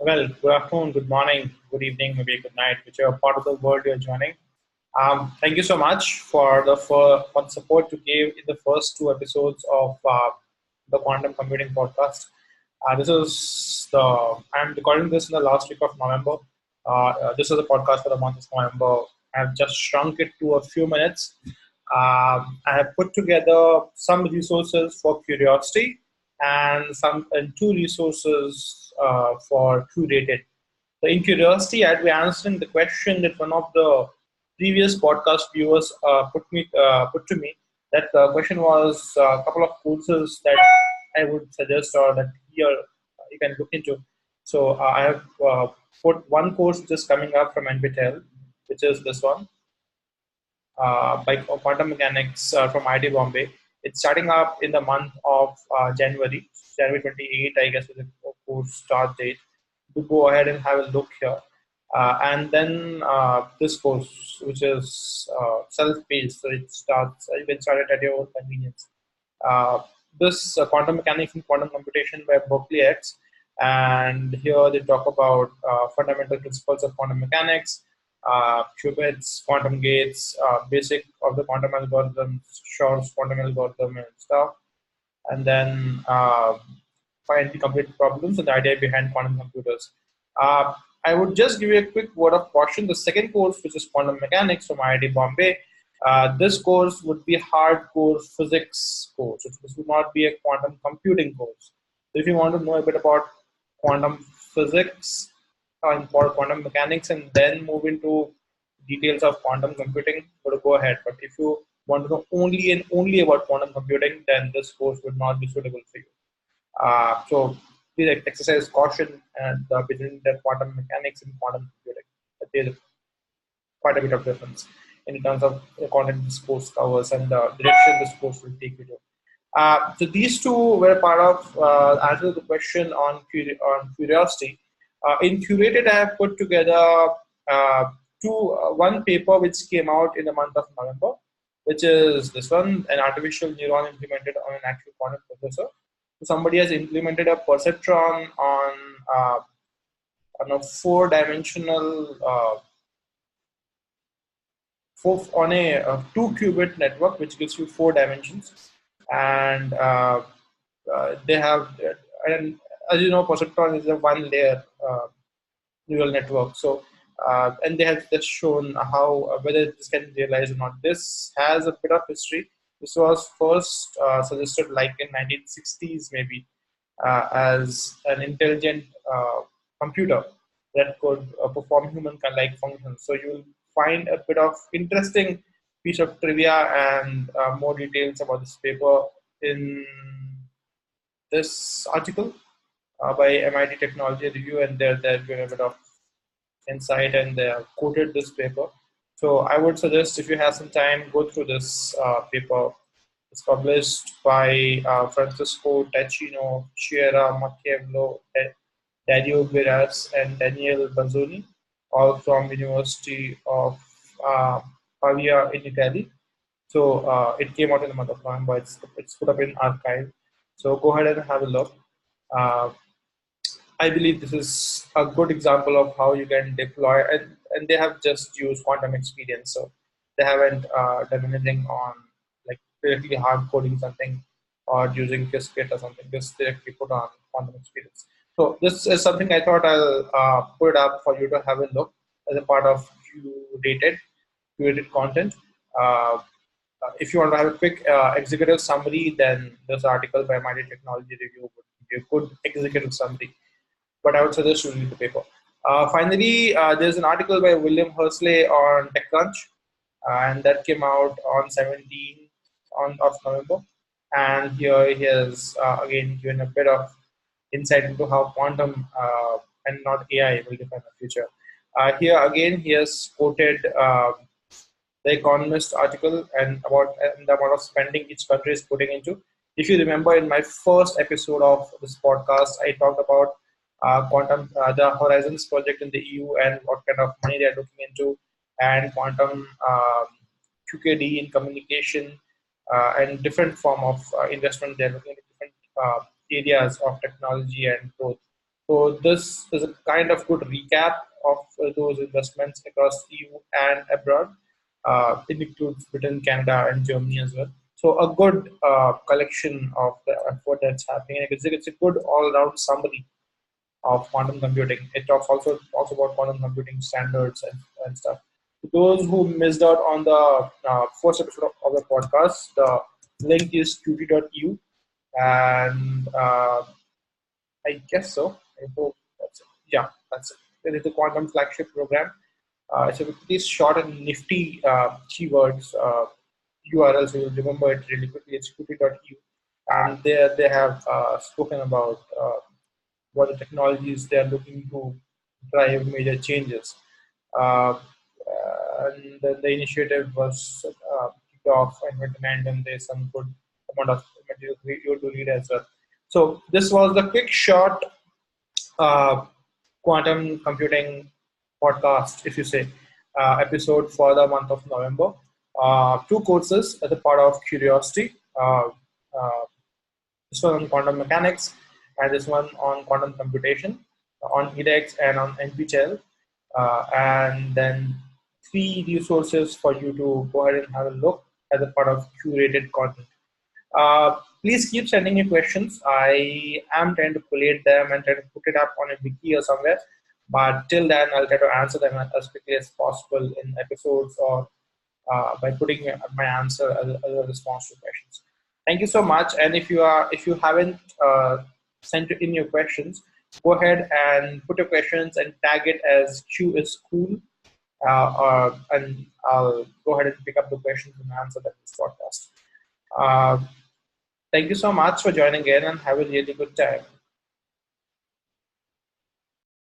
Well, good afternoon, good morning, good evening, maybe good night, whichever part of the world you're joining. Thank you so much for the support you gave in the first two episodes of the quantum computing podcast. This is the I'm recording this in the last week of November. This is a podcast for the month of November. I've just shrunk it to a few minutes. I have put together some resources for curiosity and two resources for curated. So in curiosity, I'd be answering the question that one of the previous podcast viewers put to me. That question was a couple of courses that I would suggest or that here you can look into. So I have put one course which is coming up from NPTEL, which is this one by quantum mechanics from IIT Bombay. It's starting up in the month of January 28, I guess, is the course start date. To go ahead and have a look here. And then this course, which is self-paced, so it starts, you can start it at your own convenience. Uh, this Quantum Mechanics and Quantum Computation by Berkeley X, and here they talk about fundamental principles of quantum mechanics, qubits, quantum gates, basic of the quantum algorithms, Shor's quantum algorithm and stuff, and then find the complete problems and the idea behind quantum computers. Uh, I would just give you a quick word of caution. The second course, which is quantum mechanics from IIT Bombay, this course would be hardcore physics course. This would not be a quantum computing course. So if you want to know a bit about quantum physics and for quantum mechanics and then move into details of quantum computing, go ahead. But if you want to know only and only about quantum computing, then this course would not be suitable for you. So please exercise caution and between the quantum mechanics and quantum computing. There's quite a bit of difference in terms of the content this course covers and the direction this course will take you to. So these two were part of answer the question on curiosity. In curated, I have put together one paper which came out in the month of November, which is this one, an artificial neuron implemented on an actual quantum processor. So somebody has implemented a perceptron on a four-dimensional on a two-qubit network, which gives you four dimensions, and they have and as you know, perceptron is a one-layer neural network. So and they have just shown how whether this can be realized or not. This has a bit of history. This was first suggested like in 1960s maybe as an intelligent computer that could perform human-like functions. So you will find a bit of interesting piece of trivia and more details about this paper in this article by MIT Technology Review, and they're giving a bit of insight and they have quoted this paper. So I would suggest if you have some time, go through this paper. It's published by Francisco Tacchino, Sierra Macchiavello, Dario Beras, and Daniel Banzoni, all from University of Pavia in Italy. So it came out in the month of November. It's put up in archive. So go ahead and have a look. Uh, I believe this is a good example of how you can deploy, and they have just used quantum experience. So they haven't done anything on like directly hard coding something or using Qiskit or something. Just directly put on quantum experience. So this is something I thought I'll put up for you to have a look as a part of curated content. Uh, if you want to have a quick executive summary, then this article by MIT Technology Review would be a good executive summary, but I would suggest you read the paper. Finally, there's an article by William Hersley on TechCrunch, and that came out on 17th of November. And here he has again given a bit of insight into how quantum and not AI will define the future. Here again, he has quoted the Economist article and about the amount of spending each country is putting into. If you remember, in my first episode of this podcast, I talked about the Horizons project in the EU and what kind of money they are looking into, and quantum QKD in communication and different form of investment. They're looking at different areas of technology and growth. So this is a kind of good recap of those investments across EU and abroad. It includes Britain, Canada, and Germany as well. So a good collection of the effort that's happening. It's a good all-round summary of quantum computing. It talks also about quantum computing standards and stuff. For those who missed out on the first episode of the podcast, the link is qt.eu, and I guess so. I hope that's it. Yeah, that's it. It is the quantum flagship program. It's a pretty short and nifty keywords URL, so you'll remember it really quickly. It's qt.eu, and there they have spoken about what the technologies they are looking to drive major changes. Uh, and the initiative was kicked off in 2019, and there's some good amount of material for you to read as well. So this was the quick short uh, quantum computing podcast, if you say, episode for the month of November. Two courses as a part of Curiosity. This one on quantum mechanics, and this one on quantum computation, on edX and on NPTEL, and then three resources for you to go ahead and have a look as a part of curated content. Please keep sending me questions. I am trying to collate them and try to put it up on a wiki or somewhere. But till then, I'll try to answer them as quickly as possible in episodes or by putting my answer as a response to questions. Thank you so much. And if you haven't sent in your questions, go ahead and put your questions and tag it as Q is cool, and I'll go ahead and pick up the questions and answer them in this podcast. Uh, Thank you so much for joining in and have a really good time.